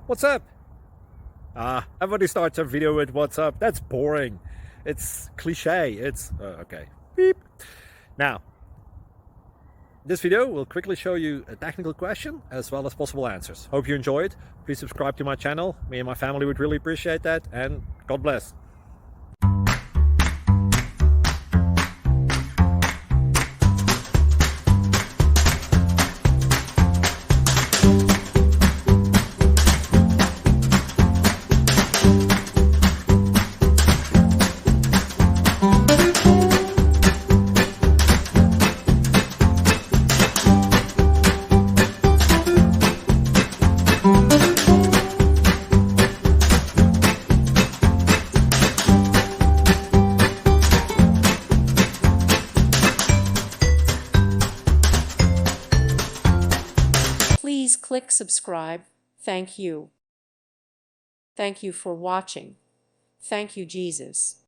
What's up? Everybody starts a video with what's up. That's boring. It's cliche. It's okay. Beep. Now, this video will quickly show you a technical question as well as possible answers. Hope you enjoy it. Please subscribe to my channel. Me and my family would really appreciate that, and God bless. Please click subscribe. Thank you. Thank you for watching. Thank you, Jesus.